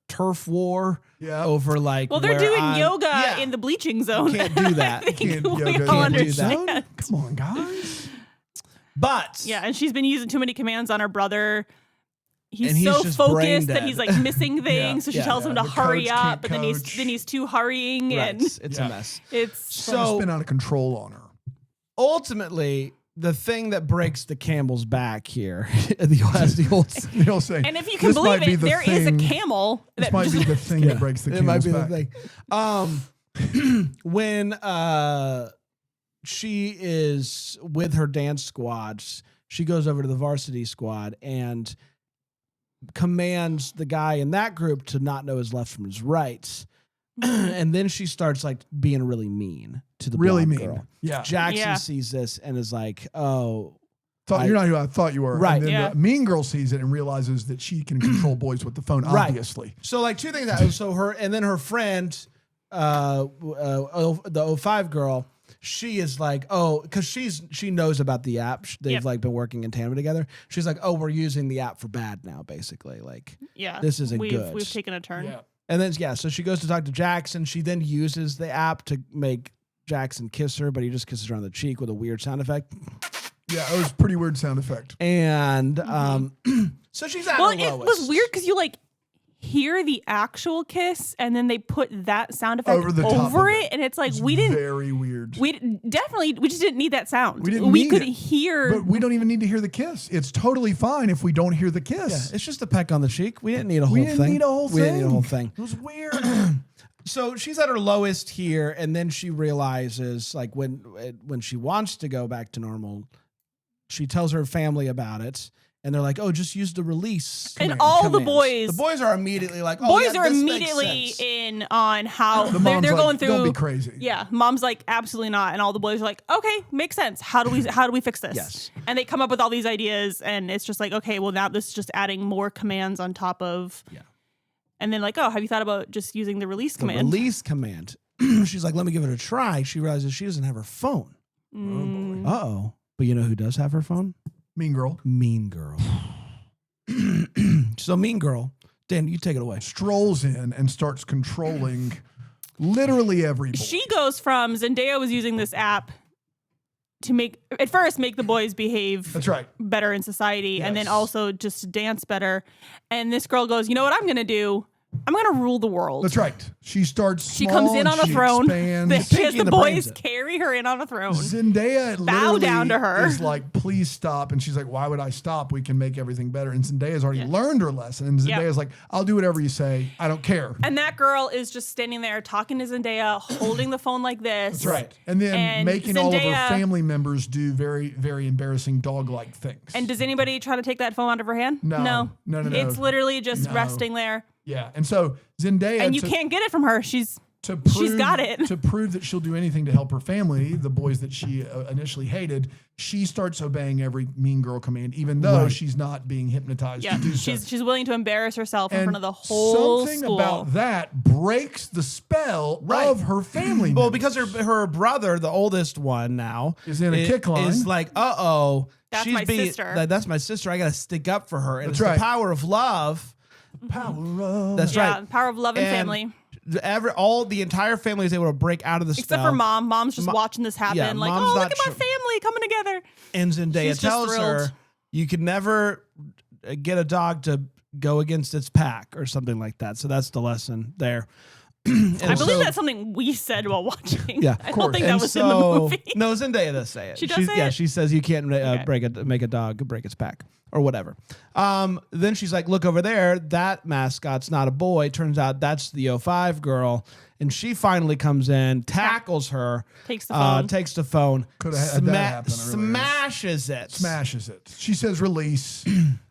A: turf war over
C: well, they're doing yoga in the bleaching zone.
A: You can't do that.
C: I think we
B: yoga
C: all
B: in the
C: understand.
B: zone? Come on, guys.
A: But
C: yeah, and she's been using too many commands on her brother.
A: And
C: He's so
A: just brain
C: focused that
A: dead.
C: he's missing things. So she tells him to
B: The
C: hurry
B: coach
C: up,
B: can't
C: but then he's too hurrying,
A: right,
C: and
A: it's a mess.
C: it's
A: So
B: Spin out of control on her.
A: ultimately, the thing that breaks the camel's back here, as the old
B: The old saying.
C: and if you can
B: This
C: believe
B: might be
C: it,
B: the
C: there is a
B: thing-
C: camel
B: This
C: that
B: might be the thing that breaks the
A: it might
B: camel's
A: be
B: back.
A: the thing. When she is with her dance squads, she goes over to the varsity squad and commands the guy in that group to not know his left from his right. And then she starts being really mean to the
B: Really
A: blonde
B: mean.
A: girl.
B: Yeah.
A: Jackson sees this and is like, "Oh,
B: You're not who I thought you were.
A: Right.
B: And then
C: Yeah.
B: the mean girl sees it and realizes that she can control boys with the phone,
A: Right.
B: obviously.
A: So two things happen. So her friend, the 05 girl, she is because she knows about the app. They've been working in tandem together. She's like, "Oh, we're using the app for bad now, basically. This isn't good."
C: We've taken a turn.
B: Yeah.
A: And then so she goes to talk to Jackson. She then uses the app to make Jackson kiss her, but he just kisses her on the cheek with a weird sound effect.
B: Yeah, it was a pretty weird sound effect.
A: And so she's at
C: Well,
A: her
C: it
A: lowest.
C: was weird because you hear the actual kiss and then they put that sound effect
B: Over the top
C: over
B: of
C: it,
B: it.
C: and it's
B: It's
C: we didn't.
B: very weird.
C: We just didn't need that sound.
B: We didn't
C: We
B: need
C: could
B: it.
C: hear.
B: But we don't even need to hear the kiss. It's totally fine if we don't hear the
A: Yeah,
B: kiss.
A: it's just a peck on the cheek. We didn't need a whole
B: We
A: thing.
B: didn't need a whole
A: We didn't need a
B: thing.
A: whole thing.
B: It was weird.
A: So she's at her lowest here, and then she realizes, when she wants to go back to normal, she tells her family about it, and they're like, "Oh, just use the release."
C: And all the
A: commands."
C: boys-
A: the boys are immediately like, "Oh,
C: boys
A: yeah,
C: are
A: this makes
C: immediately
A: sense."
C: in on how
B: The
C: they're
B: mom's like,
C: going through.
B: "Don't be crazy."
C: Yeah, mom's like, absolutely not, and all the boys are like, okay, makes sense. How do we fix this?
A: Yes.
C: And they come up with all these ideas, and it's just like, okay, well now this is just adding more commands on top of.
A: Yeah.
C: And then oh, have you thought about just using the release
A: The
C: command?
A: release command. She's like, "Let me give it a try." She realizes she doesn't have her phone.
C: Mm.
A: Uh-oh. But you know who does have her phone?
B: Mean girl.
A: Mean Girl. So Mean Girl, Dan, you take it away.
B: Strolls in and starts controlling literally every boy.
C: She goes from Zendaya was using this app to make the boys behave
B: That's right.
C: better in society, and then
B: Yes.
C: also just to dance better. And this girl goes, you know what I'm going to do? I'm going to rule the world.
B: That's right. She starts
C: She
B: small
C: comes in
B: and
C: on a
B: she
C: throne.
B: expands.
C: She has
A: Pinky
C: the
A: in the brains
C: boys
A: it.
C: carry her in on a throne.
B: Zendaya
C: Bow
B: literally
C: down to her.
B: is like, "Please stop." And she's like, "Why would I stop? We can make everything better." And Zendaya's already learned her lesson. And
C: Yeah.
B: Zendaya's like, "I'll do whatever you say. I don't care."
C: And that girl is just standing there talking to Zendaya, holding the phone like this.
B: That's right. And then
C: And
B: making all of her
C: Zendaya-
B: family members do very, very embarrassing dog-like things.
C: And does anybody try to take that phone out of her hand?
B: No. No.
C: It's literally just
B: No.
C: resting there.
B: Yeah. And so Zendaya
C: And you
B: took-
C: can't get it from her. She's
B: to prove,
C: She's got it.
B: To prove that she'll do anything to help her family, the boys that she initially hated, she starts obeying every mean girl command, even though she's not being hypnotized
C: Yeah,
B: to do so.
C: she's willing to embarrass herself in
B: And
C: front of the whole
B: something
C: school.
B: about that breaks the spell of her family.
A: Well,
B: members.
A: because her brother, the oldest one now,
B: Is in a kick line.
A: Is like,
C: That's
A: she's
C: my sister.
A: That's my sister. I got to stick up for her. And
B: That's
A: it's
B: right.
A: the power of love.
B: Power of
A: That's
C: Yeah,
A: right.
C: power of love and
A: And
C: family.
A: The entire family is able to break out of the
C: Except
A: spell.
C: for mom. Mom's just watching this happen.
A: yeah,
C: like,
A: mom's
C: oh, look
A: not
C: at my
A: sure.
C: family coming together.
A: And Zendaya
C: She's just
A: tells her,
C: thrilled.
A: you can never get a dog to go against its pack or something like that. So that's the lesson there.
C: I believe that's something we said while watching.
A: Yeah,
C: I don't think that was in the movie.
A: No, Zendaya does say it.
C: She does say
A: Yeah,
C: it?
A: she says you can't
C: Okay.
A: make a dog break its pack or whatever. Then she's like, look over there. That mascot's not a boy. Turns out that's the 05 girl. And she finally comes in, tackles her,
C: Takes the phone.
A: takes the phone,
B: Coulda had that happen earlier.
A: smashes it.
B: smashes it. She says release.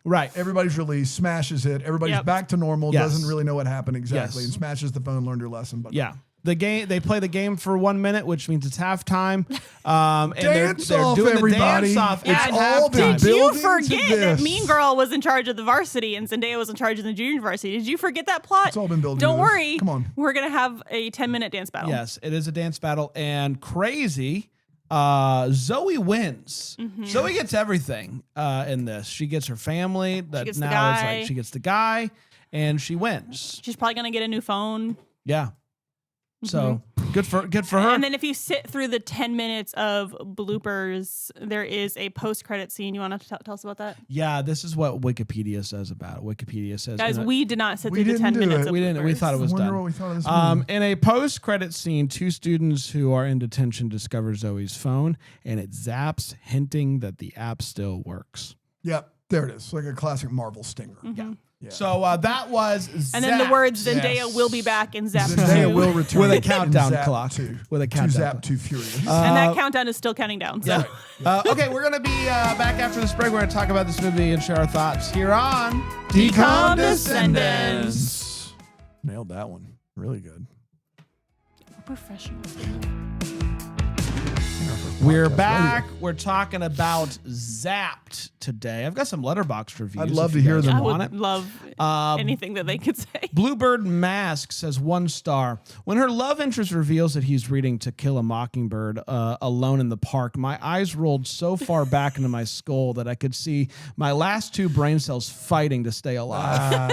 A: Right.
B: Everybody's released, smashes it. Everybody's
C: Yep.
B: back to normal,
A: Yes.
B: doesn't really know what happened exactly,
A: Yes.
B: and smashes the phone, learned her lesson. But
A: Yeah. The game, they play the game for 1 minute, which means it's halftime. And
B: Dance
A: they're
B: off,
A: doing
B: everybody.
A: the dance off
B: It's
A: at
B: all been
A: halftime.
C: Did you
B: building to
C: forget that
B: this.
C: Mean Girl was in charge of the varsity and Zendaya was in charge of the junior varsity? Did you forget that plot?
B: It's all been building
C: Don't
B: to this.
C: worry.
B: Come on.
C: We're going to have a 10-minute dance battle.
A: Yes, it is a dance battle, and crazy. Zoe wins. Zoe gets everything in this. She gets her family. That
C: gets the
A: now is
C: guy.
A: like she gets the guy, and she wins.
C: She's probably going to get a new phone.
A: Yeah. So good for her.
C: And then if you sit through the 10 minutes of bloopers, there is a post-credit scene. You want to tell us about that?
A: Yeah, this is what Wikipedia says about it. Wikipedia says,
C: Guys, we did not sit
B: We
C: through the 10
B: didn't do
C: minutes
B: it.
C: of
A: we didn't. We
C: bloopers.
A: thought it
B: I
A: was
B: wonder
A: done.
B: what we thought of this movie.
A: In a post-credit scene, 2 students who are in detention discover Zoe's phone, and it zaps, hinting that the app still works.
B: Yep, there it is. Like a classic Marvel stinger.
C: Mm-hmm.
B: Yeah.
A: So that was
C: And then the
A: Zapped.
C: words Zendaya
B: Yes.
C: will be back in Zapped 2.
B: Zendaya will return
A: With a
B: in
A: countdown
B: Zapped
A: clock.
B: 2.
A: With a
B: To
A: countdown
B: Zap
A: clock.
B: 2 Furious.
C: And that countdown is still counting down. So.
A: Yeah. Okay, we're going to be back after this break. We're going to talk about this movie and share our thoughts here on
C: Decom
A: Descendants.
B: Nailed that one. Really good.
C: Professional.
A: We're
B: Podcast
A: back. We're talking about Zapped today. I've got some Letterboxd reviews.
B: I'd love
A: if
B: to
A: you
B: hear
A: guys
B: them.
C: I
A: want
C: would
A: it.
C: love anything that they could say.
A: Bluebird Mask says 1 star. When her love interest reveals that he's reading To Kill a Mockingbird alone in the park, my eyes rolled so far back into my skull that I could see my last 2 brain cells fighting to stay alive.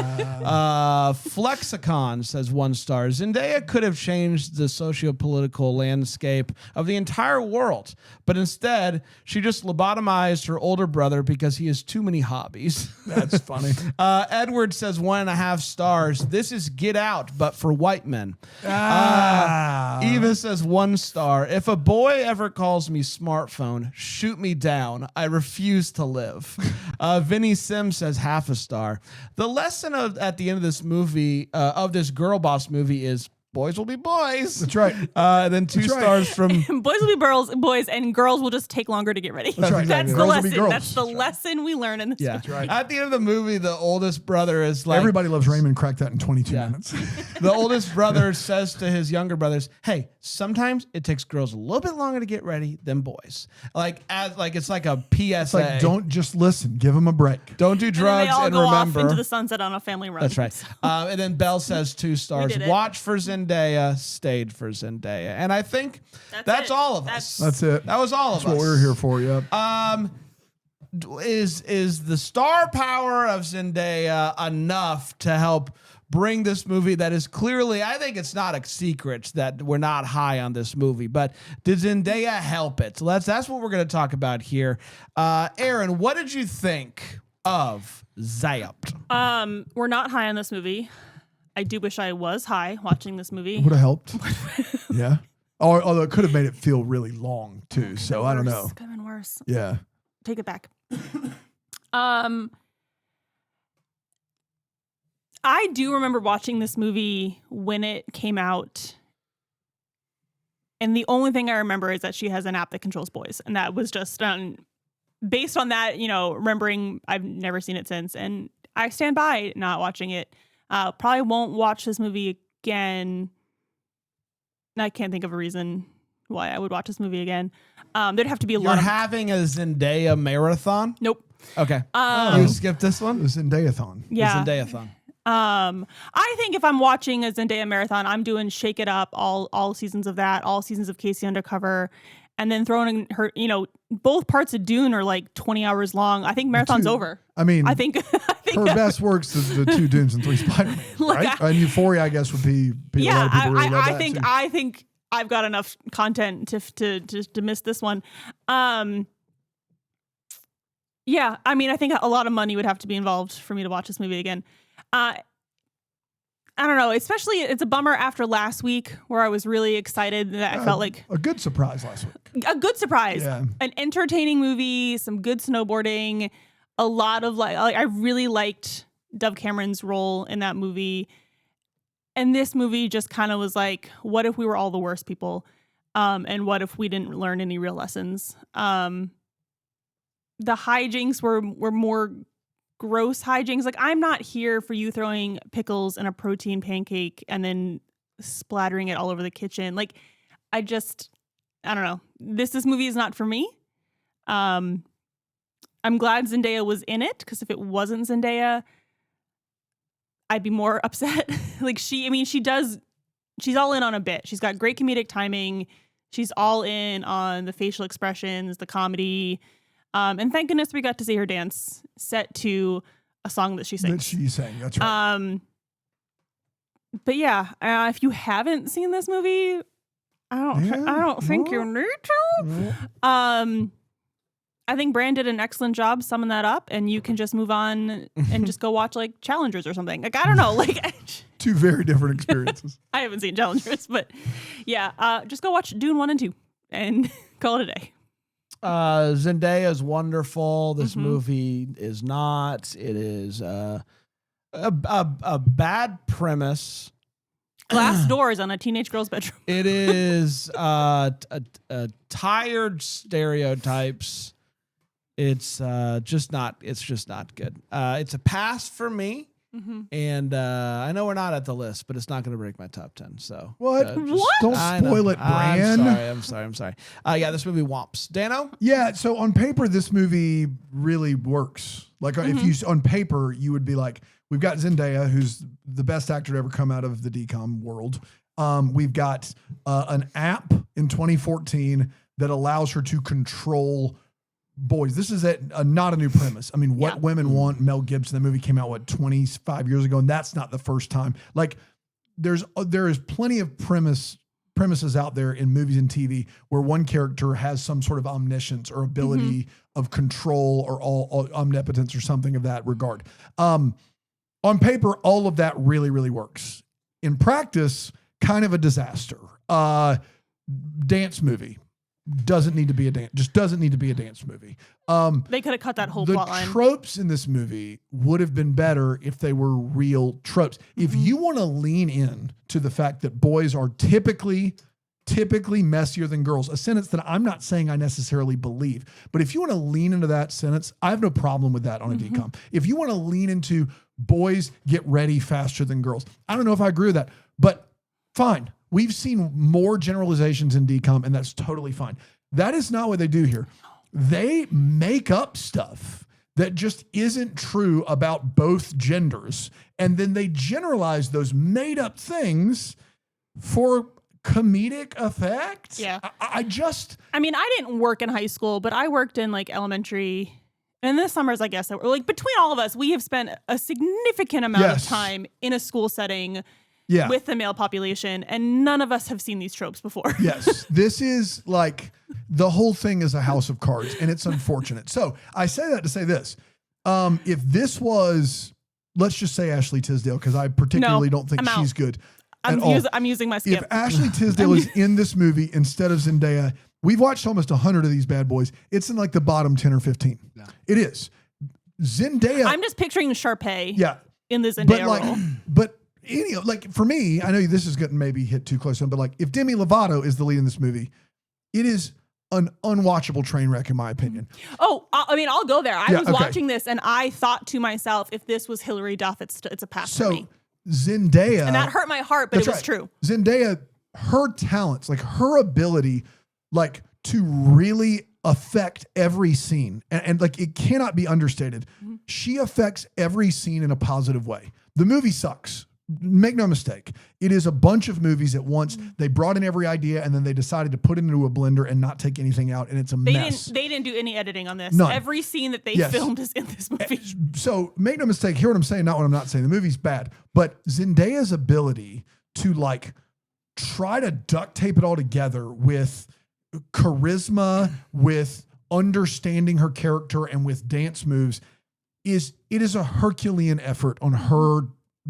A: Flexicon says 1 star. Zendaya could have changed the socio-political landscape of the entire world, but instead she just lobotomized her older brother because he has too many hobbies.
B: That's funny.
A: Edward says 1.5 stars. This is Get Out, but for white men. Eva says 1 star. If a boy ever calls me smartphone, shoot me down. I refuse to live. Vinny Sim says 0.5 star. The lesson at the end of this movie, of this girl boss movie, is boys will be boys.
B: That's right.
A: Then 2
B: That's right.
A: stars from
C: Boys will be boys, and girls will just take longer to get ready.
B: That's right.
C: That's the
B: Girls will be
C: lesson.
B: girls.
C: That's the lesson we learn in this.
A: yeah.
C: movie.
A: At the end of the movie, the oldest brother is like
B: Everybody loves Raymond. Cracked that in 22
A: Yeah.
B: minutes.
A: the oldest brother says to his younger brothers, "Hey, sometimes it takes girls a little bit longer to get ready than boys." It's like a PSA.
B: It's like, don't just listen. Give them a break.
A: Don't do
C: And then
A: drugs
C: they all
A: and
C: go
A: remember.
C: off into the sunset on a family run.
A: That's right. And then Belle says 2 stars.
C: did it.
A: Watch for Zendaya, stayed for Zendaya. And I think that's
C: it.
A: all of us.
B: That's it.
A: That was all of
B: That's
A: us.
B: what we're here for. Yep.
A: Is the star power of Zendaya enough to help bring this movie that is clearly, I think it's not a secret that we're not high on this movie, but did Zendaya help it? So that's what we're going to talk about here. Aaron, what did you think of Zapped?
C: We're not high on this movie. I do wish I was high watching this movie.
B: Would have helped. Yeah. Although it could have made it feel really long too. So I don't know.
C: Could have been worse.
B: Yeah.
C: Take it back. I do remember watching this movie when it came out. And the only thing I remember is that she has an app that controls boys. And that was just based on that, remembering I've never seen it since. And I stand by not watching it. Probably won't watch this movie again I can't think of a reason why I would watch this movie again. There'd have to be a
A: You're
C: lot of...
A: having a Zendaya marathon?
C: Nope.
A: Okay. You skipped this one?
B: The Zendaya-thon.
C: Yeah.
A: The Zendaya-thon.
C: I think if I'm watching a Zendaya marathon, I'm doing Shake It Up, all seasons of that, all seasons of Casey Undercover, and then throwing in her, both parts of Dune are like 20 hours long. I think marathon's over.
B: I mean,
C: I think
B: her best works is the 2 Dunes and 3 Spider-Man, right? And Euphoria, I guess, would be. A lot of people really love that too.
C: I think I've got enough content to miss this one. Yeah, I mean, I think a lot of money would have to be involved for me to watch this movie again. I don't know, especially it's a bummer after last week where I was really excited that I felt like
B: a good surprise last week.
C: A good surprise.
B: Yeah.
C: An entertaining movie, some good snowboarding, a lot of I really liked Dove Cameron's role in that movie. And this movie just kind of was like, what if we were all the worst people? And what if we didn't learn any real lessons? The hijinks were more gross hijinks. Like, I'm not here for you throwing pickles in a protein pancake and then splattering it all over the kitchen. Like, I don't know. This movie is not for me. I'm glad Zendaya was in it, because if it wasn't Zendaya, I'd be more upset. Like, she's all in on a bit. She's got great comedic timing. She's all in on the facial expressions, the comedy. And thank goodness we got to see her dance set to a song that she sings.
B: That she sang, that's right.
C: But yeah, if you haven't seen this movie, I don't think you need to. I think Brand did an excellent job summing that up, and you can just move on and just go watch like Challengers or something. Like, I don't know, like
B: 2 very different experiences.
C: I haven't seen Challengers, but yeah, just go watch Dune 1 and 2 and call it a day.
A: Zendaya is wonderful. This movie is not. It is a bad premise.
C: Glass doors on a teenage girl's bedroom.
A: It is tired stereotypes. It's just not good. It's a pass for me. And I know we're not at the list, but it's not going to break my top 10. So
B: what? Don't spoil it, Bran.
A: I'm sorry. Yeah, this movie whomps. Dano?
B: Yeah. So on paper, this movie really works. Like if you on paper, you would be like, we've got Zendaya, who's the best actor to ever come out of the DCOM world. We've got an app in 2014 that allows her to control boys. This is not a new premise. I mean, What Women Want, Mel Gibson, the movie came out, 25 years ago, and that's not the first time. Like, there is plenty of premises out there in movies and TV where one character has some sort of omniscience or ability of control or all omnipotence or something of that regard. On paper, all of that really, really works. In practice, kind of a disaster. Dance movie. Doesn't need to be a dance movie.
C: They could have cut that whole plot line.
B: The tropes in this movie would have been better if they were real tropes. If you want to lean in to the fact that boys are typically messier than girls, a sentence that I'm not saying I necessarily believe, but if you want to lean into that sentence, I have no problem with that on a DCOM. If you want to lean into boys get ready faster than girls, I don't know if I agree with that, but fine. We've seen more generalizations in DCOM, and that's totally fine. That is not what they do here. They make up stuff that just isn't true about both genders, and then they generalize those made up things for comedic effect.
C: Yeah.
B: I
C: mean, I didn't work in high school, but I worked in like elementary. And this summers, I guess, like between all of us, we have spent a significant amount of time in a school setting with the male population, and none of us have seen these tropes before.
B: Yes, this is like the whole thing is a house of cards, and it's unfortunate. So I say that to say this. If this was, let's just say Ashley Tisdale, because I particularly don't think she's good.
C: I'm using my skip.
B: If Ashley Tisdale is in this movie instead of Zendaya, we've watched almost 100 of these bad boys. It's in like the bottom 10 or 15. Yeah. It is. Zendaya.
C: I'm just picturing Sharpay in the Zendaya role.
B: But for me, I know this is getting maybe hit too close, but like if Demi Lovato is the lead in this movie, it is an unwatchable train wreck in my opinion.
C: Oh, I mean, I'll go there. I was watching this and I thought to myself, if this was Hilary Duff, it's a pass for me.
B: Zendaya.
C: And that hurt my heart, but it was true.
B: Zendaya her talents, like her ability, like to really affect every scene. And like, it cannot be understated.
C: Mm-hmm.
B: She affects every scene in a positive way. The movie sucks. Make no mistake. It is a bunch of movies at once.
C: Mm-hmm.
B: They brought in every idea and then they decided to put it into a blender and not take anything out. And it's a mess.
C: They didn't do any editing on this.
B: None.
C: Every scene that they
B: Yes.
C: filmed is in this movie.
B: So make no mistake, hear what I'm saying, not what I'm not saying. The movie's bad, but Zendaya's ability to like try to duct tape it all together with charisma, with understanding her character and with dance moves is a Herculean effort on her,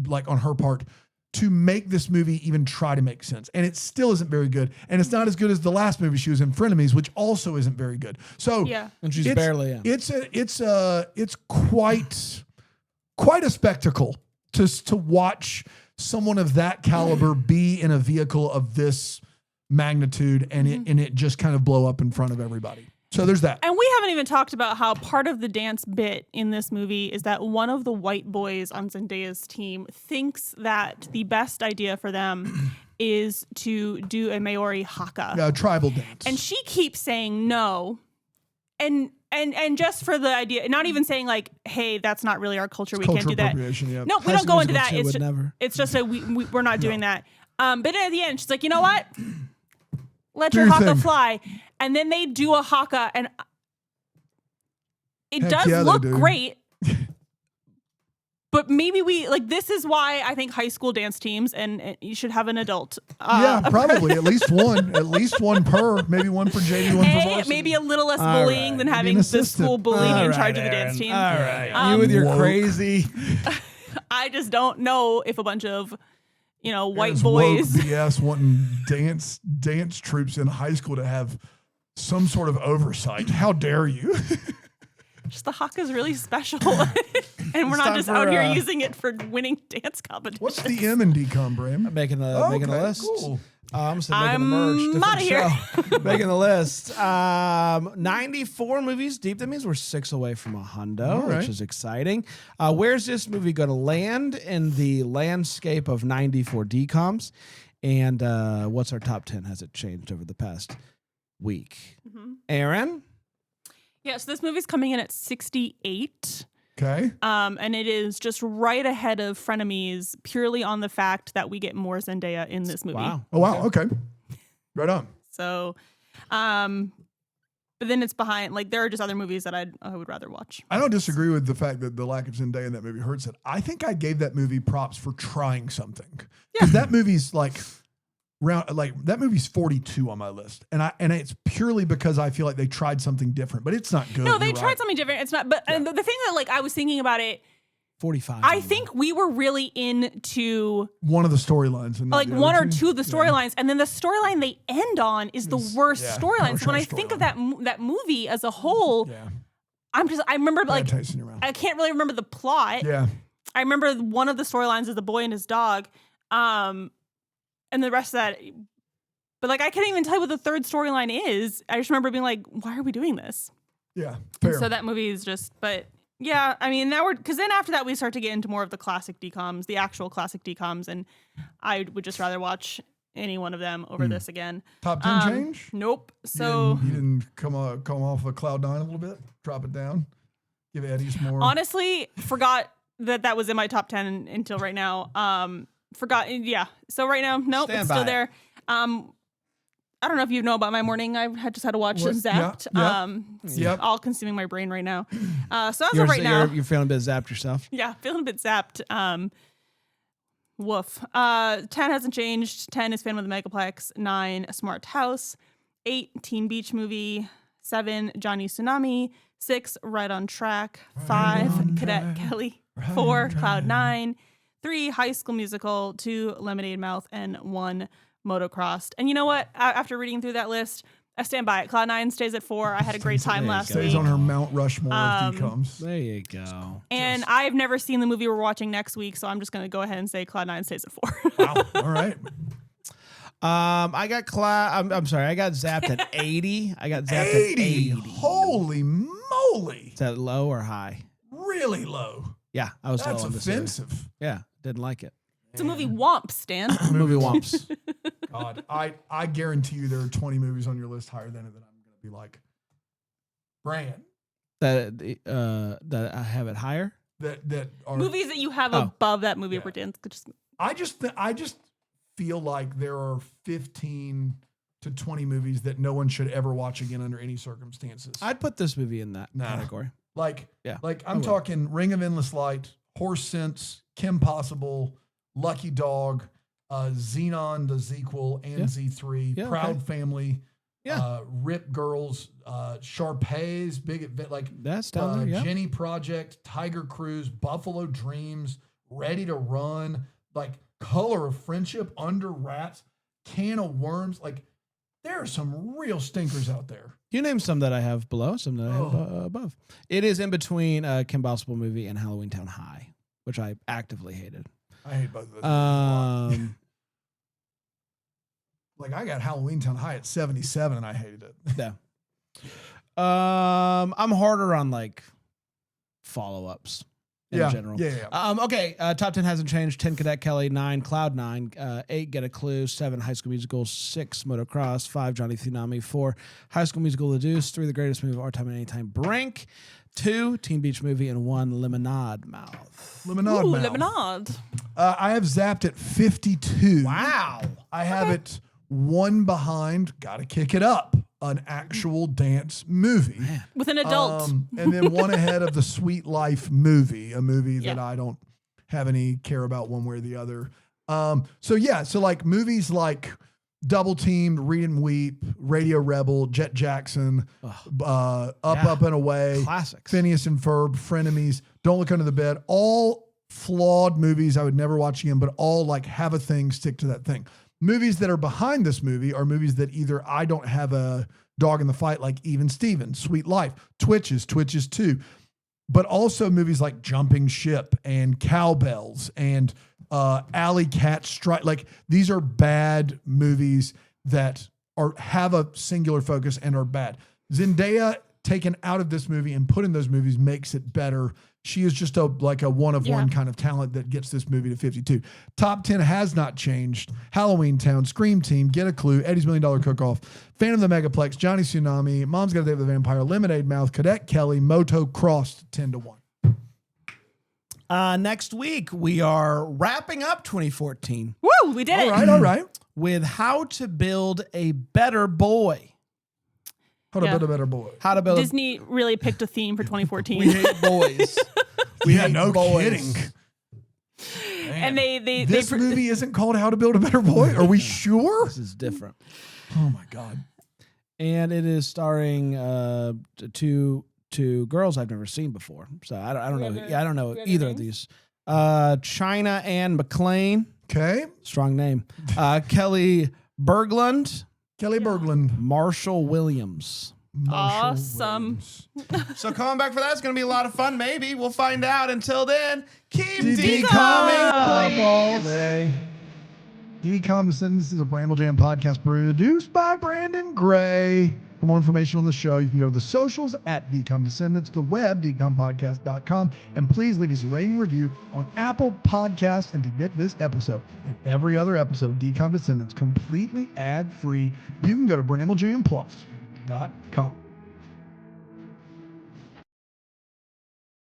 B: like on her part, to make this movie even try to make sense. And it still isn't very good. And it's not as good as the last movie she was in, Frenemies, which also isn't very good. So
C: Yeah.
A: And she's
B: it's-
A: barely in.
B: it's quite a spectacle to watch someone of that caliber be in a vehicle of this magnitude and it just kind of blow up in front of everybody. So there's that.
C: And we haven't even talked about how part of the dance bit in this movie is that one of the white boys on Zendaya's team thinks that the best idea for them is to do a Maori haka.
B: Tribal dance.
C: And she keeps saying no. And just for the idea, not even saying like, hey, that's not really our culture. We can't
B: cultural
C: do that.
B: appropriation, yeah.
C: No, we
A: High
C: don't
A: School
C: go into
A: Musical
C: that.
A: 2 would never.
C: It's just a we're not doing that. But at the end, she's like, you know what? Let
B: Do
C: your
B: your
C: haka
B: thing.
C: fly. And then they do a haka, and it
B: Heck
C: does
B: yeah, they
C: look
B: do.
C: great. But maybe this is why I think high school dance teams, and you should have an adult.
B: Yeah, probably at least one per, maybe one for JV, one for varsity.
C: Maybe a little less
A: All
C: bullying
A: right.
C: than
B: Maybe
C: having
B: an
C: the
B: assistant.
C: school bullying
A: All
C: in
A: right,
C: charge of the
A: Aaron.
C: dance team.
A: All right. You with your
B: Woke.
A: crazy.
C: I just don't know if a bunch of, white
B: Aaron's
C: boys.
B: woke BS wanting dance troops in high school to have some sort of oversight. How dare you?
C: Just the haka is really special, and we're not
A: time
C: just
A: for,
C: out here using it for winning dance competitions.
B: What's the M and D com, Bram?
A: Making a list.
B: Cool.
A: I'm just making a merge. Different
C: outta here.
A: show. Making the list. 94 movies deep. That means we're 6 away from a hundo,
B: right.
A: which is exciting. Where's this movie going to land in the landscape of 94 DComs? And what's our top 10? Has it changed over the past week? Aaron?
C: Yeah, so this movie's coming in at 68.
B: Okay.
C: And it is just right ahead of Frenemies purely on the fact that we get more Zendaya in this movie.
A: Wow.
B: Oh, wow. Okay. Right on.
C: So, but then it's behind, like, there are just other movies that I would rather watch.
B: I don't disagree with the fact that the lack of Zendaya in that movie hurts it. I think I gave that movie props for trying something. Because that movie's that movie's 42 on my list. And it's purely because I feel like they tried something different, but it's not good.
C: No, they
B: You're
C: tried
B: right.
C: something different. It's not, but and the thing that, like, I was thinking about it,
A: 45.
C: I think we were really into
B: One of the storylines. And not
C: like
B: the
C: one
B: other
C: or two of the storylines, and then the storyline they end on is the worst
B: yeah,
C: storyline. So when I
B: power
C: think of
B: storyline.
C: that movie as a whole,
B: Yeah.
C: I remember
B: Bad
C: like
B: taste in your mouth.
C: I can't really remember the plot.
B: Yeah.
C: I remember one of the storylines is the boy and his dog, and the rest of that. But like I can't even tell you what the third storyline is. I just remember being like, "Why are we doing this?"
B: Yeah. Fair.
C: So that movie is just, but yeah, I mean, because then after that we start to get into more of the classic DComs, the actual classic DComs, and I would just rather watch any one of them over this again.
B: Top 10 change?
C: Nope. So
B: You didn't come off of cloud nine a little bit? Drop it down? Give Eddie's more?
C: honestly, forgot that was in my top 10 until right now. Forgot. Yeah. So right now, nope,
A: Stand
C: it's
A: by
C: still
A: it.
C: there. I don't know if you know about my morning. I had just had to watch
B: What?
C: Zapped.
B: Yeah.
C: It's
B: Yep.
C: all consuming my brain right now. So as of right now,
A: You're feeling a bit zapped yourself.
C: yeah, feeling a bit zapped. Woof. 10 hasn't changed. 10 is Phantom of the Megaplex. 9, A Smart House. 8, Teen Beach Movie. 7, Johnny Tsunami. 6, Right on Track. 5, Cadet Kelly. 4, Cloud 9. 3, High School Musical. 2, Lemonade Mouth. And 1, Motocrossed. And you know what? After reading through that list, I stand by it. Cloud 9 stays at 4. I had a great time last
B: Stays
C: week.
B: on her Mount Rushmore of DComs.
A: There you go.
C: And I've never seen the movie we're watching next week, so I'm just going to go ahead and say Cloud 9 stays at 4.
B: Wow. All right.
A: I got I'm sorry. I got zapped at 80. I got zapped
B: 80.
A: at 80.
B: Holy moly.
A: Is that low or high?
B: Really low.
A: Yeah, I was
B: That's
A: low on this area.
B: offensive.
A: Yeah, didn't like it.
C: It's a movie Womp, Stan.
A: Movie wumps.
B: God, I guarantee you there are 20 movies on your list higher than it that I'm going to be like, Brand.
A: That I have it higher.
B: That are
C: Movies that you have
A: Oh.
C: above that movie
B: Yeah.
C: we're doing. Just
B: I just feel like there are 15 to 20 movies that no one should ever watch again under any circumstances.
A: I'd put this movie in that
B: Nah.
A: category.
B: Like
A: Yeah,
B: I'm
A: would.
B: talking Ring of Endless Light, Horse Sense, Kim Possible, Lucky Dog, Xenon the sequel and
A: Yeah.
B: Z3,
A: Yeah,
B: Proud
A: okay.
B: Family,
A: Yeah.
B: Rip Girls, Sharpays, Big like
A: That's down there. Yeah.
B: Jenny Project, Tiger Cruise, Buffalo Dreams, Ready to Run, like Color of Friendship, Under Wraps, Can of Worms. Like there are some real stinkers out there.
A: You named some that I have below, some that I have above. It is in between Kim Possible movie and Halloween Town High, which I actively hated.
B: I hate both of those.
A: Um,
B: Like I got Halloween Town High at 77 and I hated it.
A: yeah. I'm harder on like follow-ups in general.
B: Yeah.
A: Okay. Top 10 hasn't changed. 10 Cadet Kelly, 9 Cloud 9, 8 Get a Clue, 7 High School Musical, 6 Motocross, 5 Johnny Tsunami, 4 High School Musical The Deuce, 3 The Greatest Movie of Our Time and Anytime Brink, 2 Teen Beach Movie, and 1 Lemonade Mouth.
B: Lemonade.
C: ooh,
B: Mouth.
C: lemonade.
B: I have Zapped at 52.
A: Wow.
B: I have it one behind, gotta kick it up, an actual dance movie.
C: With an adult.
B: And then one ahead of the Sweet Life movie, a movie that
C: Yeah.
B: I don't have any care about one way or the other. So like movies like Double Teamed, Read and Weep, Radio Rebel, Jet Jackson, Up and Away,
A: Classics.
B: Phineas and Ferb, Frenemies, Don't Look Under the Bed, all flawed movies I would never watch again, but all like have a thing, stick to that thing. Movies that are behind this movie are movies that either I don't have a dog in the fight, like Even Stevens, Sweet Life, Twitches 2, but also movies like Jumping Ship and Cowbells and Alley Cat Strike. Like these are bad movies that have a singular focus and are bad. Zendaya taken out of this movie and put in those movies makes it better. She is just a one of one kind of talent that gets this movie to 52. Top 10 has not changed. Halloween Town, Scream Team, Get a Clue, Eddie's $1 Million Cook-Off, Phantom of the Megaplex, Johnny Tsunami, Mom's Got a Date with the Vampire, Lemonade Mouth, Cadet Kelly, Moto Crossed 10-1.
A: Next week, we are wrapping up 2014
C: Woo, we did it.
B: All right.
A: with How to Build a Better Boy.
B: How to
C: Yeah.
B: build a better boy.
A: How to build
C: Disney really picked a theme for 2014.
A: We hate boys. We hate
B: no
A: boys.
B: kidding.
C: and they
B: This movie isn't called How to Build a Better Boy? Are we sure?
A: This is different.
B: Oh my God.
A: And it is starring two girls I've never seen before. So I don't know. Yeah, I don't know either of these. China Ann McClain,
B: Okay.
A: strong name. Kelly Berglund,
B: Kelly Berglund.
A: Marshall Williams.
B: Marshall
C: Awesome.
B: Williams.
A: So coming back for that's going to be a lot of fun. Maybe we'll find out. Until then, keep
B: decoming up all day. Decom Descendants is a Bramble Jam podcast produced by Brandon Gray. For more information on the show, you can go to the socials at Decom Descendants, the web, decompodcast.com, and please leave us a rating review on Apple Podcasts. And to get this episode and every other episode of Decom Descendants completely ad-free, you can go to BrambleJamPlus.com.